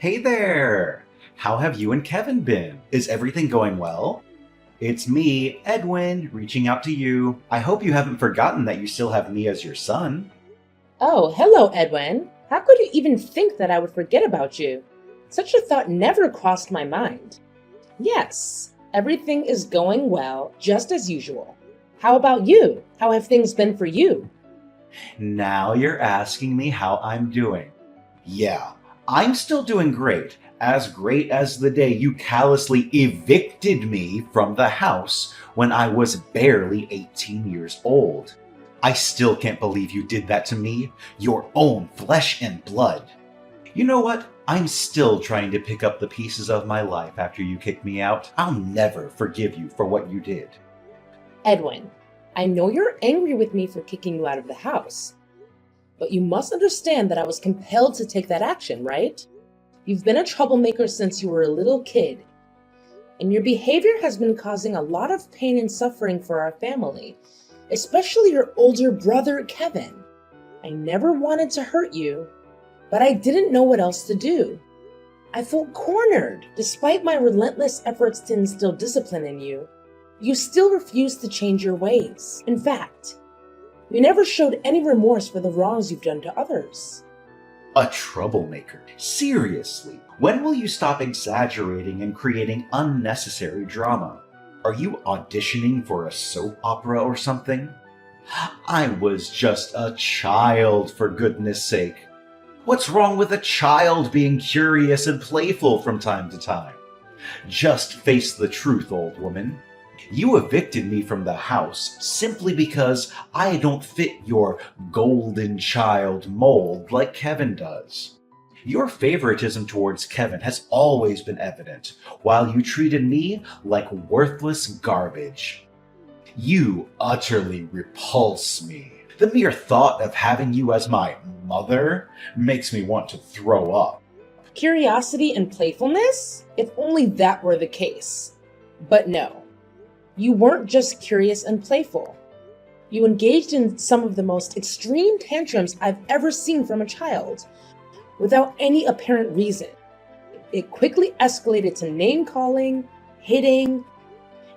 Hey there! How have you and Kevin been? Is everything going well? It's me, Edwin, reaching out to you. I hope you haven't forgotten that you still have me as your son. Oh, hello, Edwin. How could you even think that I would forget about you? Such a thought never crossed my mind. Yes, everything is going well, just as usual. How about you? How have things been for you? Now you're asking me how I'm doing. Yeah, I'm still doing great as the day you callously evicted me from the house when I was barely 18 years old. I still can't believe you did that to me, your own flesh and blood. You know what? I'm still trying to pick up the pieces of my life after you kicked me out. I'll never forgive you for what you did. Edwin, I know you're angry with me for kicking you out of the house, but you must understand that I was compelled to take that action, right? You've been a troublemaker since you were a little kid, and your behavior has been causing a lot of pain and suffering for our family, especially your older brother, Kevin. I never wanted to hurt you, but I didn't know what else to do. I felt cornered. Despite my relentless efforts to instill discipline in you, you still refused to change your ways. In fact, you never showed any remorse for the wrongs you've done to others. A troublemaker? Seriously, when will you stop exaggerating and creating unnecessary drama? Are you auditioning for a soap opera or something? I was just a child, for goodness sake. What's wrong with a child being curious and playful from time to time? Just face the truth, old woman. You evicted me from the house simply because I don't fit your golden child mold like Kevin does. Your favoritism towards Kevin has always been evident, while you treated me like worthless garbage. You utterly repulse me. The mere thought of having you as my mother makes me want to throw up. Curiosity and playfulness? If only that were the case. But no, you weren't just curious and playful. You engaged in some of the most extreme tantrums I've ever seen from a child, without any apparent reason. It quickly escalated to name-calling, hitting,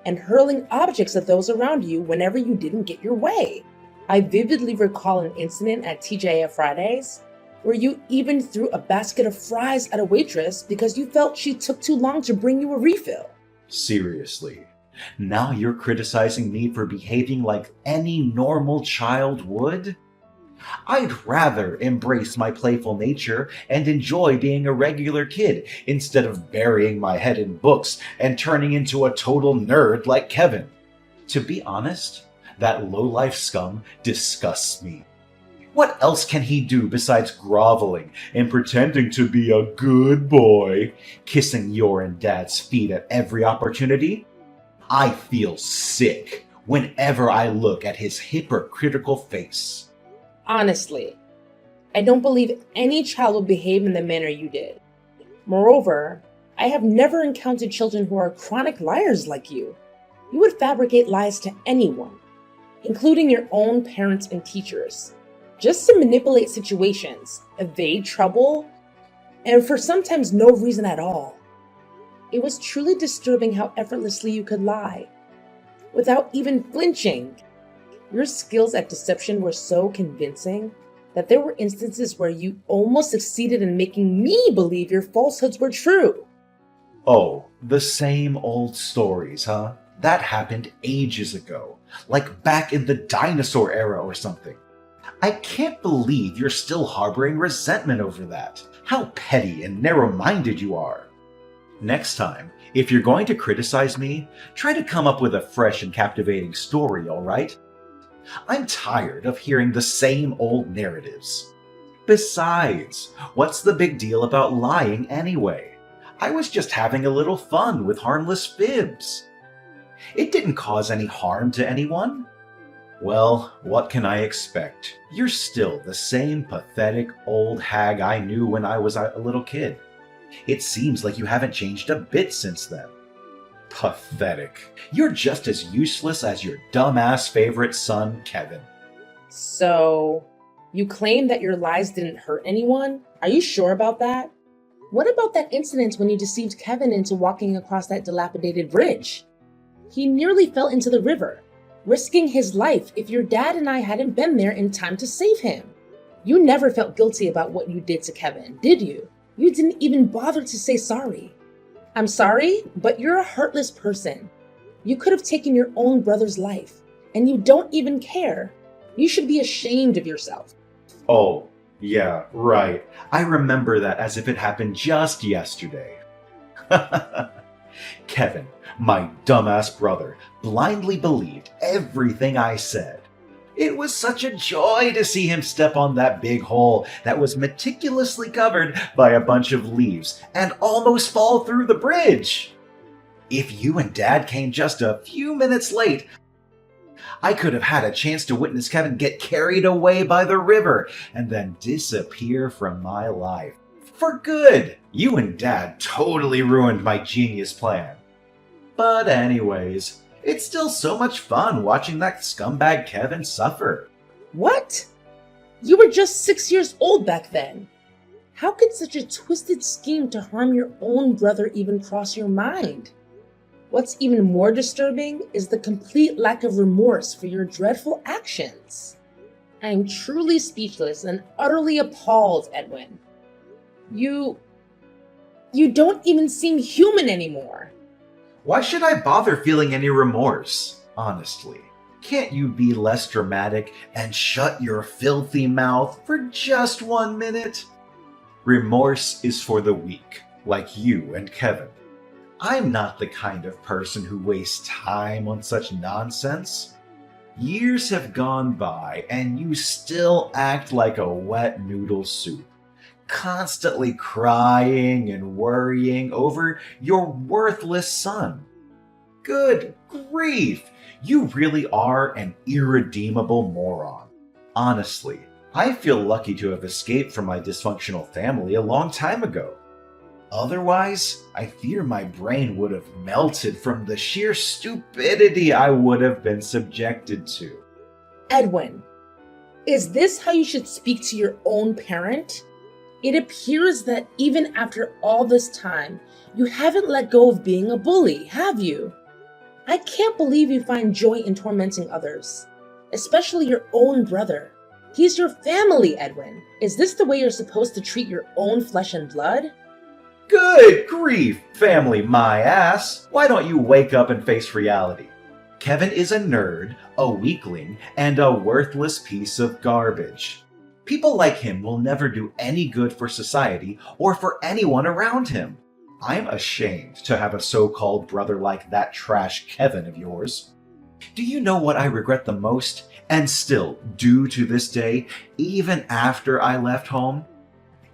and hurling objects at those around you whenever you didn't get your way. I vividly recall an incident at TJF Fridays where you even threw a basket of fries at a waitress because you felt she took too long to bring you a refill. Seriously. Now you're criticizing me for behaving like any normal child would? I'd rather embrace my playful nature and enjoy being a regular kid instead of burying my head in books and turning into a total nerd like Kevin. To be honest, that low-life scum disgusts me. What else can he do besides groveling and pretending to be a good boy, kissing your and Dad's feet at every opportunity? I feel sick whenever I look at his hypocritical face. Honestly, I don't believe any child would behave in the manner you did. Moreover, I have never encountered children who are chronic liars like you. You would fabricate lies to anyone, including your own parents and teachers, just to manipulate situations, evade trouble, and for sometimes no reason at all. It was truly disturbing how effortlessly you could lie, without even flinching. Your skills at deception were so convincing that there were instances where you almost succeeded in making me believe your falsehoods were true. Oh, the same old stories, huh? That happened ages ago, like back in the dinosaur era or something. I can't believe you're still harboring resentment over that. How petty and narrow-minded you are. Next time, if you're going to criticize me, try to come up with a fresh and captivating story, all right? I'm tired of hearing the same old narratives. Besides, what's the big deal about lying anyway? I was just having a little fun with harmless fibs. It didn't cause any harm to anyone. Well, what can I expect? You're still the same pathetic old hag I knew when I was a little kid. It seems like you haven't changed a bit since then. Pathetic. You're just as useless as your dumbass favorite son, Kevin. So, you claim that your lies didn't hurt anyone? Are you sure about that? What about that incident when you deceived Kevin into walking across that dilapidated bridge? He nearly fell into the river, risking his life if your dad and I hadn't been there in time to save him. You never felt guilty about what you did to Kevin, did you? You didn't even bother to say sorry. I'm sorry, but you're a heartless person. You could have taken your own brother's life, and you don't even care. You should be ashamed of yourself. Oh, yeah, right. I remember that as if it happened just yesterday. Kevin, my dumbass brother, blindly believed everything I said. It was such a joy to see him step on that big hole that was meticulously covered by a bunch of leaves and almost fall through the bridge. If you and Dad came just a few minutes late, I could have had a chance to witness Kevin get carried away by the river and then disappear from my life. For good! You and Dad totally ruined my genius plan. But anyways, it's still so much fun watching that scumbag Kevin suffer. What? You were just 6 years old back then. How could such a twisted scheme to harm your own brother even cross your mind? What's even more disturbing is the complete lack of remorse for your dreadful actions. I am truly speechless and utterly appalled, Edwin. You don't even seem human anymore. Why should I bother feeling any remorse, honestly? Can't you be less dramatic and shut your filthy mouth for just 1 minute? Remorse is for the weak, like you and Kevin. I'm not the kind of person who wastes time on such nonsense. Years have gone by and you still act like a wet noodle soup, constantly crying and worrying over your worthless son. Good grief! You really are an irredeemable moron. Honestly, I feel lucky to have escaped from my dysfunctional family a long time ago. Otherwise, I fear my brain would have melted from the sheer stupidity I would have been subjected to. Edwin, is this how you should speak to your own parent? It appears that even after all this time, you haven't let go of being a bully, have you? I can't believe you find joy in tormenting others, especially your own brother. He's your family, Edwin. Is this the way you're supposed to treat your own flesh and blood? Good grief, family my ass! Why don't you wake up and face reality? Kevin is a nerd, a weakling, and a worthless piece of garbage. People like him will never do any good for society or for anyone around him. I'm ashamed to have a so-called brother like that trash Kevin of yours. Do you know what I regret the most, and still do to this day, even after I left home?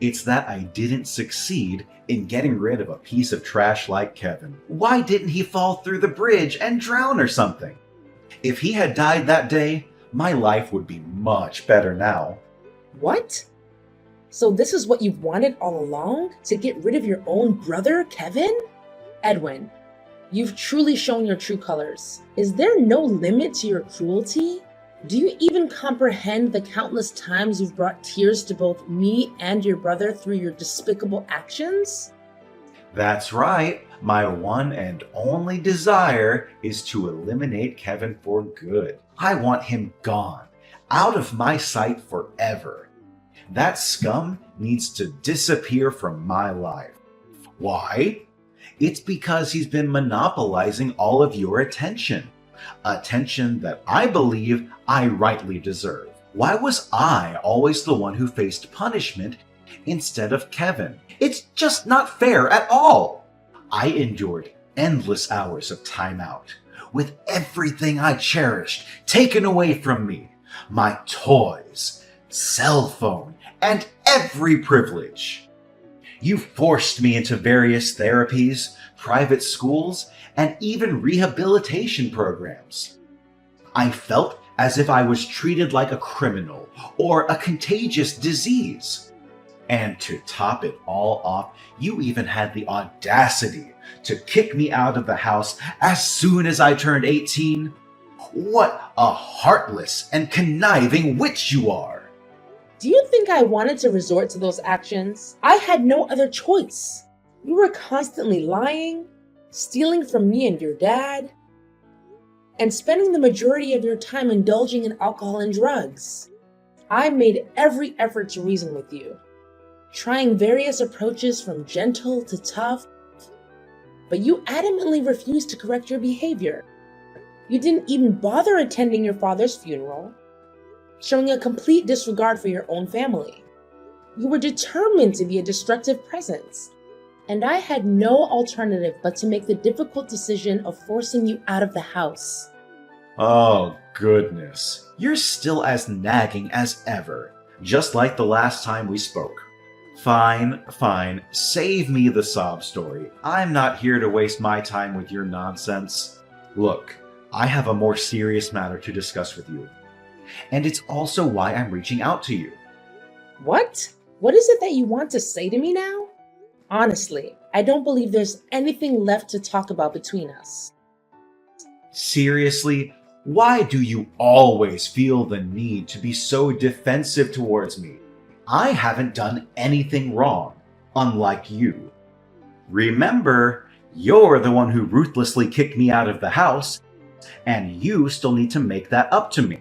It's that I didn't succeed in getting rid of a piece of trash like Kevin. Why didn't he fall through the bridge and drown or something? If he had died that day, my life would be much better now. What? So this is what you've wanted all along? To get rid of your own brother, Kevin? Edwin, you've truly shown your true colors. Is there no limit to your cruelty? Do you even comprehend the countless times you've brought tears to both me and your brother through your despicable actions? That's right. My one and only desire is to eliminate Kevin for good. I want him gone, out of my sight forever. That scum needs to disappear from my life. Why? It's because he's been monopolizing all of your attention. Attention that I believe I rightly deserve. Why was I always the one who faced punishment instead of Kevin? It's just not fair at all. I endured endless hours of time out, with everything I cherished taken away from me. My toys, cell phone, and every privilege. You forced me into various therapies, private schools, and even rehabilitation programs. I felt as if I was treated like a criminal or a contagious disease. And to top it all off, you even had the audacity to kick me out of the house as soon as I turned 18. What a heartless and conniving witch you are! Do you think I wanted to resort to those actions? I had no other choice. You were constantly lying, stealing from me and your dad, and spending the majority of your time indulging in alcohol and drugs. I made every effort to reason with you, trying various approaches from gentle to tough, but you adamantly refused to correct your behavior. You didn't even bother attending your father's funeral, showing a complete disregard for your own family. You were determined to be a destructive presence, and I had no alternative but to make the difficult decision of forcing you out of the house. Oh, goodness. You're still as nagging as ever, just like the last time we spoke. Fine, fine, save me the sob story. I'm not here to waste my time with your nonsense. Look, I have a more serious matter to discuss with you. And it's also why I'm reaching out to you. What? What is it that you want to say to me now? Honestly, I don't believe there's anything left to talk about between us. Seriously, why do you always feel the need to be so defensive towards me? I haven't done anything wrong, unlike you. Remember, you're the one who ruthlessly kicked me out of the house, and you still need to make that up to me.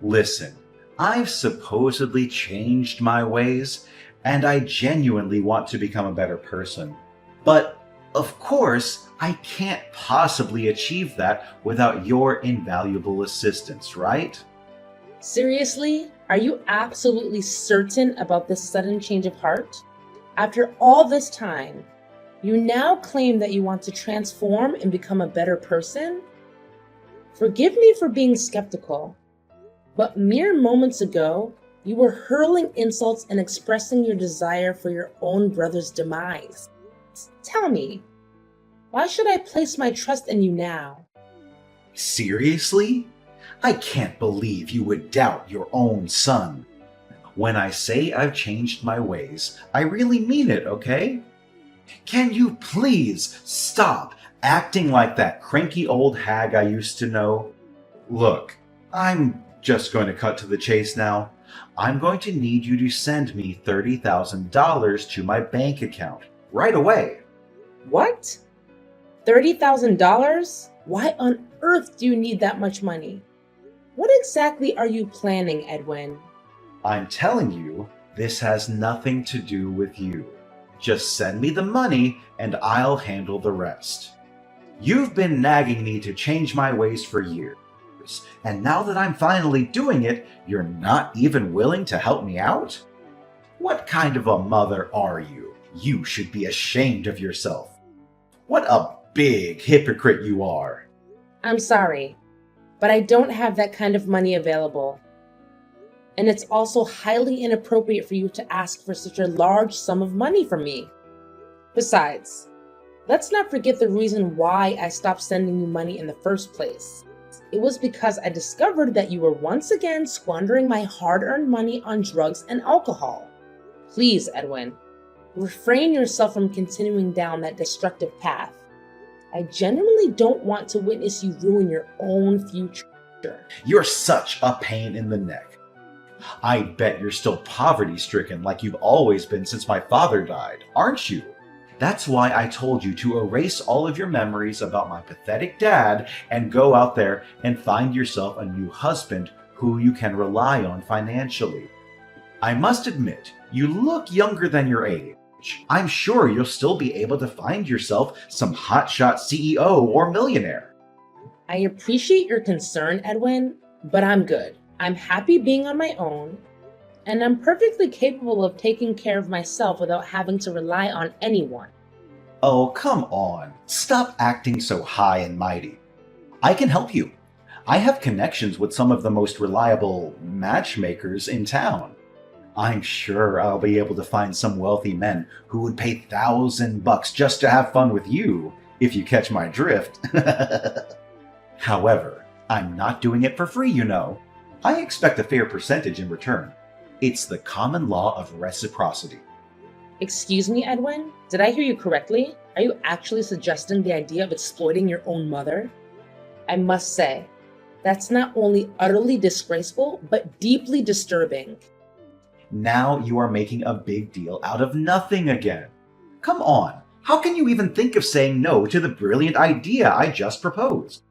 Listen, I've supposedly changed my ways, and I genuinely want to become a better person. But, of course, I can't possibly achieve that without your invaluable assistance, right? Seriously? Are you absolutely certain about this sudden change of heart? After all this time, you now claim that you want to transform and become a better person? Forgive me for being skeptical, but mere moments ago, you were hurling insults and expressing your desire for your own brother's demise. Tell me, why should I place my trust in you now? Seriously? I can't believe you would doubt your own son. When I say I've changed my ways, I really mean it, okay? Can you please stop acting like that cranky old hag I used to know? Look, I'm just going to cut to the chase now. I'm going to need you to send me $30,000 to my bank account right away. What? $30,000? Why on earth do you need that much money? What exactly are you planning, Edwin? I'm telling you, this has nothing to do with you. Just send me the money and I'll handle the rest. You've been nagging me to change my ways for years, and now that I'm finally doing it, you're not even willing to help me out? What kind of a mother are you? You should be ashamed of yourself. What a big hypocrite you are. I'm sorry, but I don't have that kind of money available. And it's also highly inappropriate for you to ask for such a large sum of money from me. Besides, let's not forget the reason why I stopped sending you money in the first place. It was because I discovered that you were once again squandering my hard-earned money on drugs and alcohol. Please, Edwin, refrain yourself from continuing down that destructive path. I genuinely don't want to witness you ruin your own future. You're such a pain in the neck. I bet you're still poverty-stricken like you've always been since my father died, aren't you? That's why I told you to erase all of your memories about my pathetic dad and go out there and find yourself a new husband who you can rely on financially. I must admit, you look younger than your age. I'm sure you'll still be able to find yourself some hotshot CEO or millionaire. I appreciate your concern, Edwin, but I'm good. I'm happy being on my own, and I'm perfectly capable of taking care of myself without having to rely on anyone. Oh, come on. Stop acting so high and mighty. I can help you. I have connections with some of the most reliable matchmakers in town. I'm sure I'll be able to find some wealthy men who would pay $1,000 just to have fun with you, if you catch my drift. However, I'm not doing it for free, you know. I expect a fair percentage in return. It's the common law of reciprocity. Excuse me, Edwin? Did I hear you correctly? Are you actually suggesting the idea of exploiting your own mother? I must say, that's not only utterly disgraceful, but deeply disturbing. Now you are making a big deal out of nothing again. Come on, how can you even think of saying no to the brilliant idea I just proposed?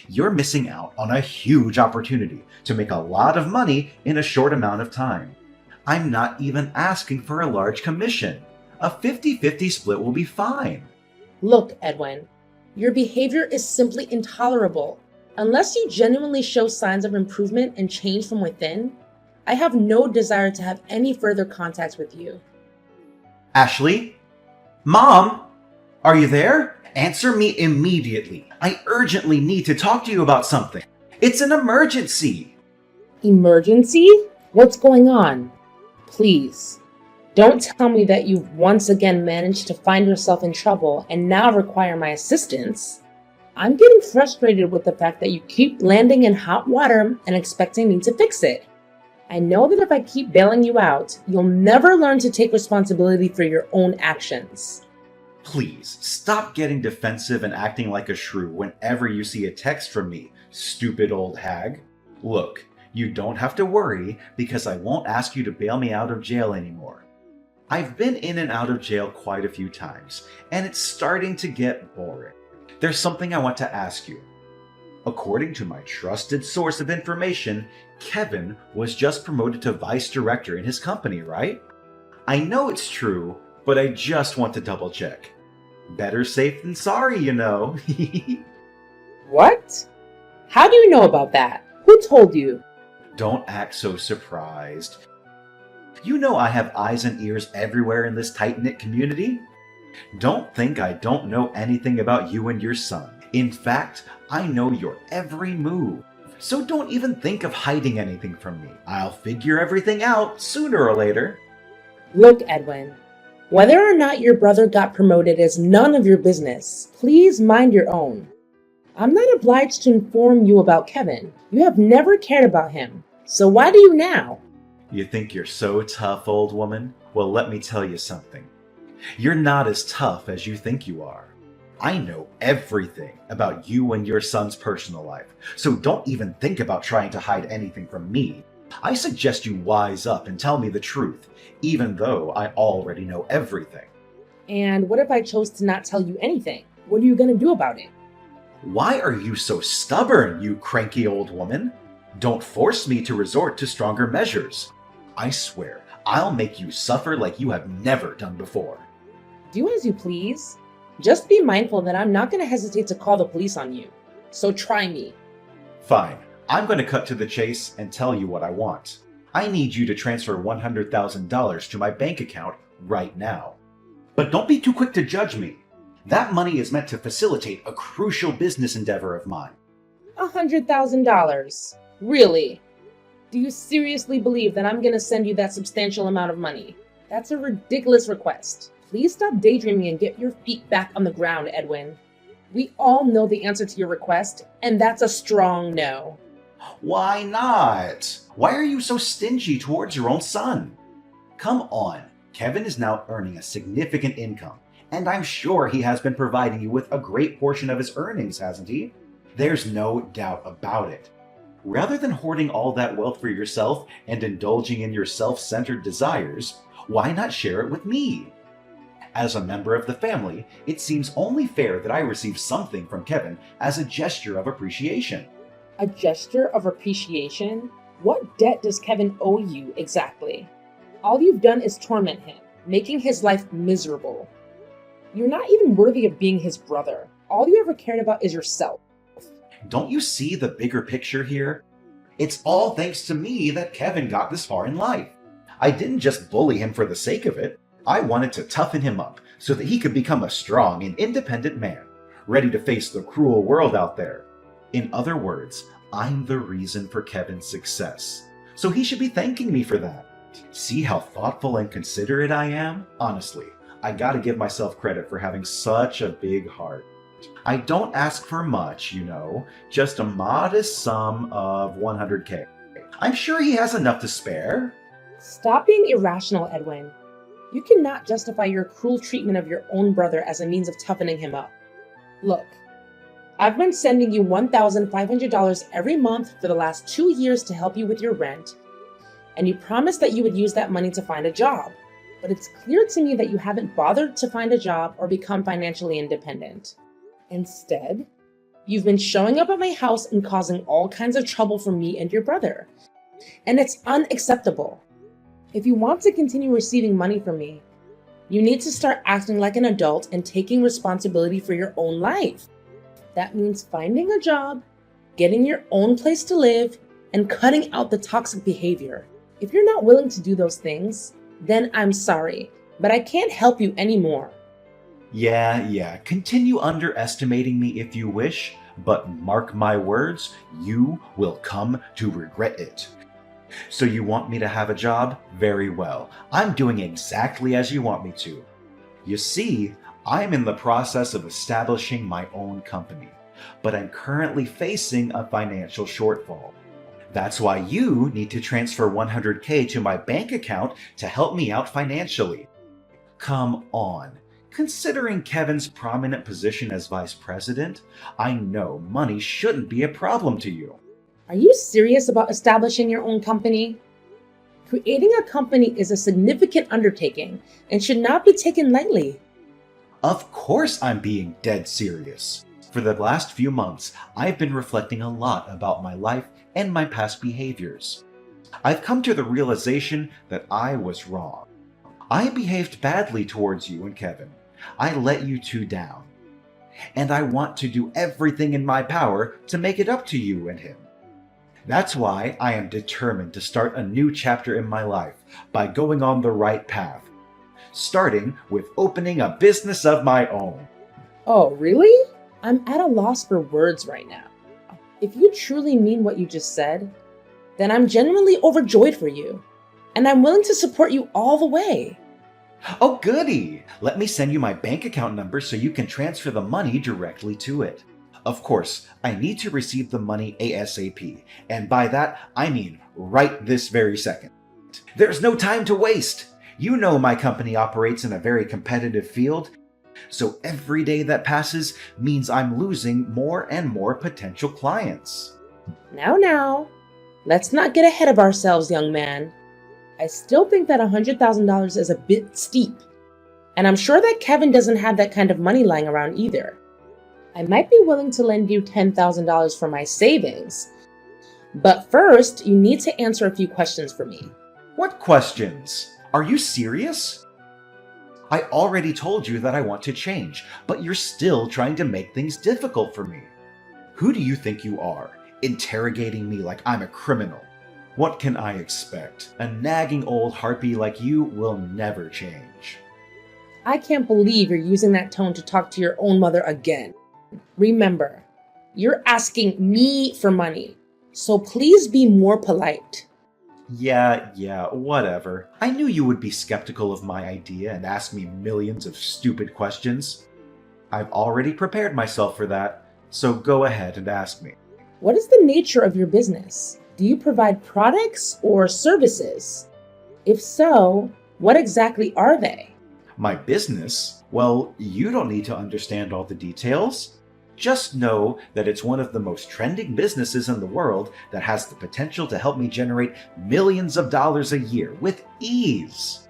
You're missing out on a huge opportunity to make a lot of money in a short amount of time. I'm not even asking for a large commission. A 50-50 split will be fine. Look, Edwin, your behavior is simply intolerable. Unless you genuinely show signs of improvement and change from within, I have no desire to have any further contact with you. Ashley? Mom? Are you there? Answer me immediately. I urgently need to talk to you about something. It's an emergency. Emergency? What's going on? Please, don't tell me that you've once again managed to find yourself in trouble and now require my assistance. I'm getting frustrated with the fact that you keep landing in hot water and expecting me to fix it. I know that if I keep bailing you out, you'll never learn to take responsibility for your own actions. Please, stop getting defensive and acting like a shrew whenever you see a text from me, stupid old hag. Look, you don't have to worry because I won't ask you to bail me out of jail anymore. I've been in and out of jail quite a few times, and it's starting to get boring. There's something I want to ask you. According to my trusted source of information, Kevin was just promoted to vice director in his company, right? I know it's true, but I just want to double check. Better safe than sorry, you know. What? How do you know about that? Who told you? Don't act so surprised. You know I have eyes and ears everywhere in this tight-knit community. Don't think I don't know anything about you and your son. In fact, I know your every move. So don't even think of hiding anything from me. I'll figure everything out sooner or later. Look, Edwin, whether or not your brother got promoted is none of your business. Please mind your own. I'm not obliged to inform you about Kevin. You have never cared about him. So why do you now? You think you're so tough, old woman? Well, let me tell you something. You're not as tough as you think you are. I know everything about you and your son's personal life, so don't even think about trying to hide anything from me. I suggest you wise up and tell me the truth, even though I already know everything. And what if I chose to not tell you anything? What are you going to do about it? Why are you so stubborn, you cranky old woman? Don't force me to resort to stronger measures. I swear, I'll make you suffer like you have never done before. Do as you please. Just be mindful that I'm not going to hesitate to call the police on you. So try me. Fine. I'm going to cut to the chase and tell you what I want. I need you to transfer $100,000 to my bank account right now. But don't be too quick to judge me. That money is meant to facilitate a crucial business endeavor of mine. $100,000? Really? Do you seriously believe that I'm going to send you that substantial amount of money? That's a ridiculous request. Please stop daydreaming and get your feet back on the ground, Edwin. We all know the answer to your request, and that's a strong no. Why not? Why are you so stingy towards your own son? Come on, Kevin is now earning a significant income, and I'm sure he has been providing you with a great portion of his earnings, hasn't he? There's no doubt about it. Rather than hoarding all that wealth for yourself and indulging in your self-centered desires, why not share it with me? As a member of the family, it seems only fair that I receive something from Kevin as a gesture of appreciation. A gesture of appreciation? What debt does Kevin owe you exactly? All you've done is torment him, making his life miserable. You're not even worthy of being his brother. All you ever cared about is yourself. Don't you see the bigger picture here? It's all thanks to me that Kevin got this far in life. I didn't just bully him for the sake of it. I wanted to toughen him up so that he could become a strong and independent man, ready to face the cruel world out there. In other words, I'm the reason for Kevin's success, so he should be thanking me for that. See how thoughtful and considerate I am? Honestly, I gotta give myself credit for having such a big heart. I don't ask for much, you know, just a modest sum of $100K. I'm sure he has enough to spare. Stop being irrational, Edwin. You cannot justify your cruel treatment of your own brother as a means of toughening him up. Look, I've been sending you $1,500 every month for the last 2 years to help you with your rent, and you promised that you would use that money to find a job. But it's clear to me that you haven't bothered to find a job or become financially independent. Instead, you've been showing up at my house and causing all kinds of trouble for me and your brother. And it's unacceptable. If you want to continue receiving money from me, you need to start acting like an adult and taking responsibility for your own life. That means finding a job, getting your own place to live, and cutting out the toxic behavior. If you're not willing to do those things, then I'm sorry, but I can't help you anymore. Yeah, continue underestimating me if you wish, but mark my words, you will come to regret it. So you want me to have a job? Very well. I'm doing exactly as you want me to. You see, I'm in the process of establishing my own company, but I'm currently facing a financial shortfall. That's why you need to transfer $100K to my bank account to help me out financially. Come on. Considering Kevin's prominent position as vice president, I know money shouldn't be a problem to you. Are you serious about establishing your own company? Creating a company is a significant undertaking and should not be taken lightly. Of course I'm being dead serious. For the last few months, I've been reflecting a lot about my life and my past behaviors. I've come to the realization that I was wrong. I behaved badly towards you and Kevin. I let you two down. And I want to do everything in my power to make it up to you and him. That's why I am determined to start a new chapter in my life by going on the right path, starting with opening a business of my own. Oh, really? I'm at a loss for words right now. If you truly mean what you just said, then I'm genuinely overjoyed for you, and I'm willing to support you all the way. Oh, goody! Let me send you my bank account number so you can transfer the money directly to it. Of course, I need to receive the money ASAP, and by that, I mean right this very second. There's no time to waste! You know my company operates in a very competitive field, so every day that passes means I'm losing more and more potential clients. Now, let's not get ahead of ourselves, young man. I still think that $100,000 is a bit steep, and I'm sure that Kevin doesn't have that kind of money lying around either. I might be willing to lend you $10,000 for my savings, but first you need to answer a few questions for me. What questions? Are you serious? I already told you that I want to change, but you're still trying to make things difficult for me. Who do you think you are, interrogating me like I'm a criminal? What can I expect? A nagging old harpy like you will never change. I can't believe you're using that tone to talk to your own mother again. Remember, you're asking me for money, so please be more polite. Yeah, whatever. I knew you would be skeptical of my idea and ask me millions of stupid questions. I've already prepared myself for that, so go ahead and ask me. What is the nature of your business? Do you provide products or services? If so, what exactly are they? My business? Well, you don't need to understand all the details. Just know that it's one of the most trending businesses in the world that has the potential to help me generate millions of dollars a year with ease.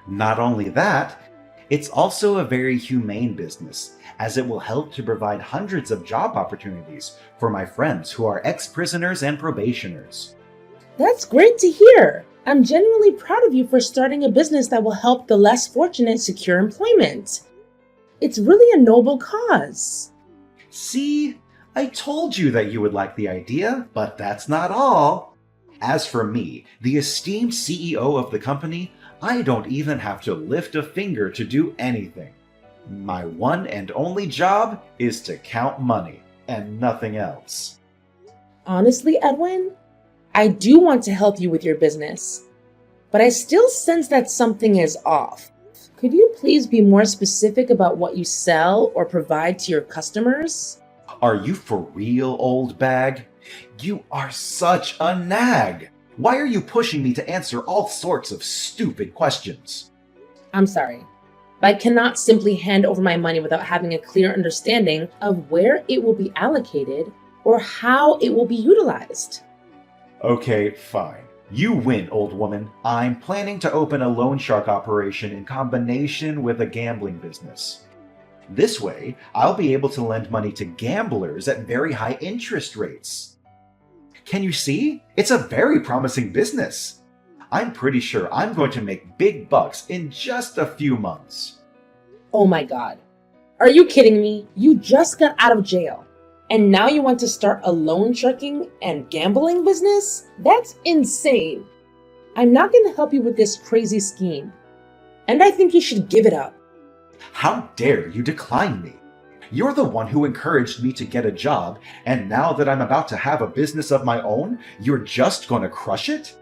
Not only that, it's also a very humane business, as it will help to provide hundreds of job opportunities for my friends who are ex-prisoners and probationers. That's great to hear. I'm genuinely proud of you for starting a business that will help the less fortunate secure employment. It's really a noble cause. See, I told you that you would like the idea, but that's not all. As for me, the esteemed CEO of the company, I don't even have to lift a finger to do anything. My one and only job is to count money, and nothing else. Honestly, Edwin, I do want to help you with your business, but I still sense that something is off. Could you please be more specific about what you sell or provide to your customers? Are you for real, old bag? You are such a nag! Why are you pushing me to answer all sorts of stupid questions? I'm sorry, but I cannot simply hand over my money without having a clear understanding of where it will be allocated or how it will be utilized. Okay, fine. You win, old woman. I'm planning to open a loan shark operation in combination with a gambling business. This way, I'll be able to lend money to gamblers at very high interest rates. Can you see? It's a very promising business. I'm pretty sure I'm going to make big bucks in just a few months. Oh my god. Are you kidding me? You just got out of jail. And now you want to start a loan sharking and gambling business? That's insane. I'm not going to help you with this crazy scheme. And I think you should give it up. How dare you decline me? You're the one who encouraged me to get a job, and now that I'm about to have a business of my own, you're just going to crush it?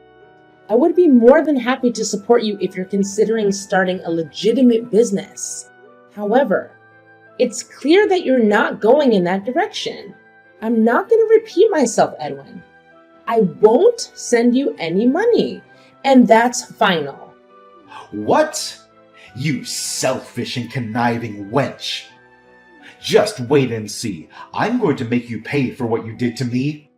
I would be more than happy to support you if you're considering starting a legitimate business. However, it's clear that you're not going in that direction. I'm not going to repeat myself, Edwin. I won't send you any money, and that's final. What? You selfish and conniving wench. Just wait and see. I'm going to make you pay for what you did to me.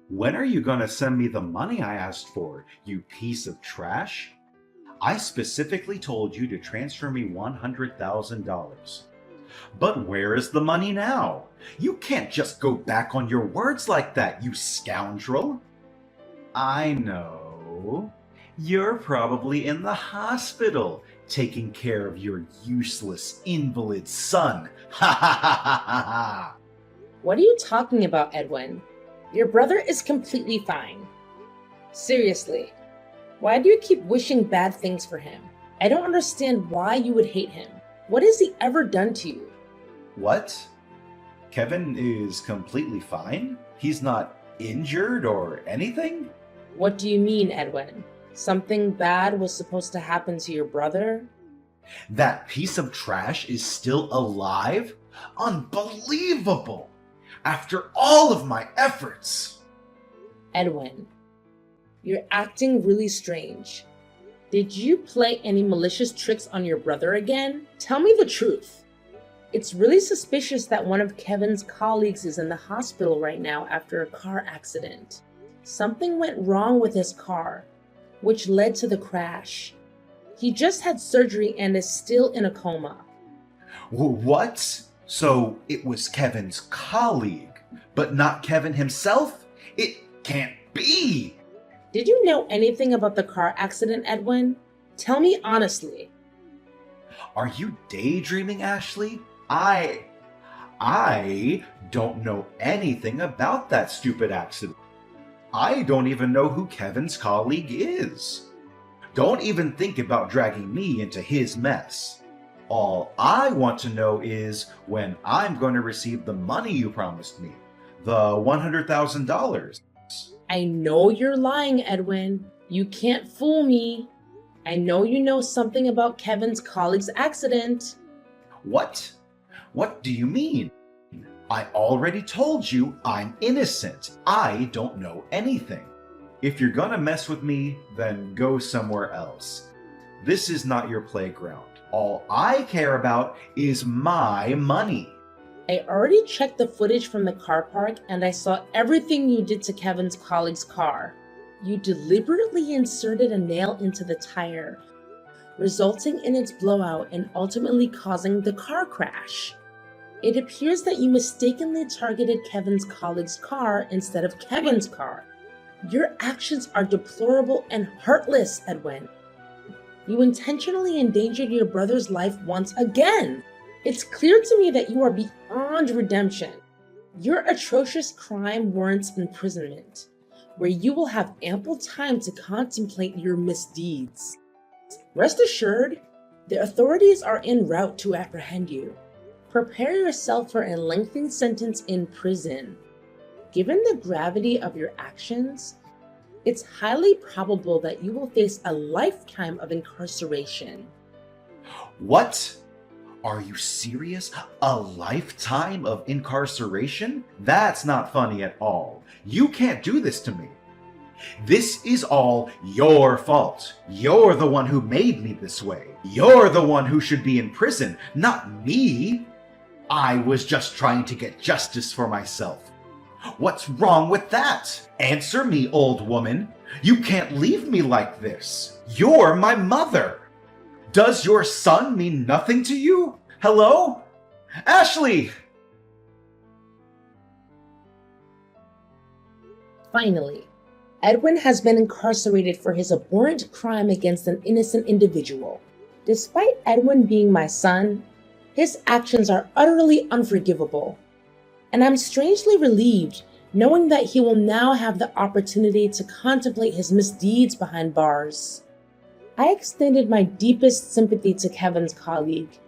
When are you going to send me the money I asked for, you piece of trash? I specifically told you to transfer me $100,000. But where is the money now? You can't just go back on your words like that, you scoundrel. I know. You're probably in the hospital, taking care of your useless invalid son. Ha ha ha ha ha ha! What are you talking about, Edwin? Your brother is completely fine. Seriously, why do you keep wishing bad things for him? I don't understand why you would hate him. What has he ever done to you? What? Kevin is completely fine? He's not injured or anything? What do you mean, Edwin? Something bad was supposed to happen to your brother? That piece of trash is still alive? Unbelievable! After all of my efforts! Edwin, you're acting really strange. Did you play any malicious tricks on your brother again? Tell me the truth. It's really suspicious that one of Kevin's colleagues is in the hospital right now after a car accident. Something went wrong with his car, which led to the crash. He just had surgery and is still in a coma. What? So it was Kevin's colleague, but not Kevin himself? It can't be! Did you know anything about the car accident, Edwin? Tell me honestly. Are you daydreaming, Ashley? I don't know anything about that stupid accident. I don't even know who Kevin's colleague is. Don't even think about dragging me into his mess. All I want to know is when I'm going to receive the money you promised me, the $100,000. I know you're lying, Edwin. You can't fool me. I know you know something about Kevin's colleague's accident. What? What do you mean? I already told you I'm innocent. I don't know anything. If you're gonna mess with me, then go somewhere else. This is not your playground. All I care about is my money. I already checked the footage from the car park and I saw everything you did to Kevin's colleague's car. You deliberately inserted a nail into the tire, resulting in its blowout and ultimately causing the car crash. It appears that you mistakenly targeted Kevin's colleague's car instead of Kevin's car. Your actions are deplorable and heartless, Edwin. You intentionally endangered your brother's life once again. It's clear to me that you are beyond redemption. Your atrocious crime warrants imprisonment, where you will have ample time to contemplate your misdeeds. Rest assured, the authorities are en route to apprehend you. Prepare yourself for a lengthy sentence in prison. Given the gravity of your actions, it's highly probable that you will face a lifetime of incarceration. What? Are you serious? A lifetime of incarceration? That's not funny at all. You can't do this to me. This is all your fault. You're the one who made me this way. You're the one who should be in prison, not me. I was just trying to get justice for myself. What's wrong with that? Answer me, old woman. You can't leave me like this. You're my mother. Does your son mean nothing to you? Hello? Ashley! Finally, Edwin has been incarcerated for his abhorrent crime against an innocent individual. Despite Edwin being my son, his actions are utterly unforgivable. And I'm strangely relieved knowing that he will now have the opportunity to contemplate his misdeeds behind bars. I extended my deepest sympathy to Kevin's colleague,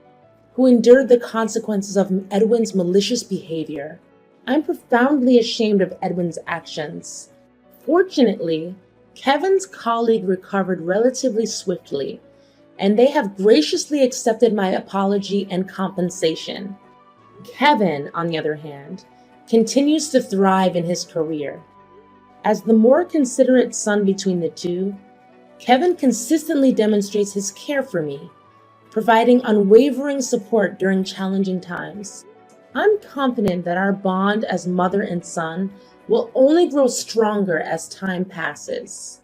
who endured the consequences of Edwin's malicious behavior. I'm profoundly ashamed of Edwin's actions. Fortunately, Kevin's colleague recovered relatively swiftly, and they have graciously accepted my apology and compensation. Kevin, on the other hand, continues to thrive in his career. As the more considerate son between the two, Kevin consistently demonstrates his care for me, providing unwavering support during challenging times. I'm confident that our bond as mother and son will only grow stronger as time passes.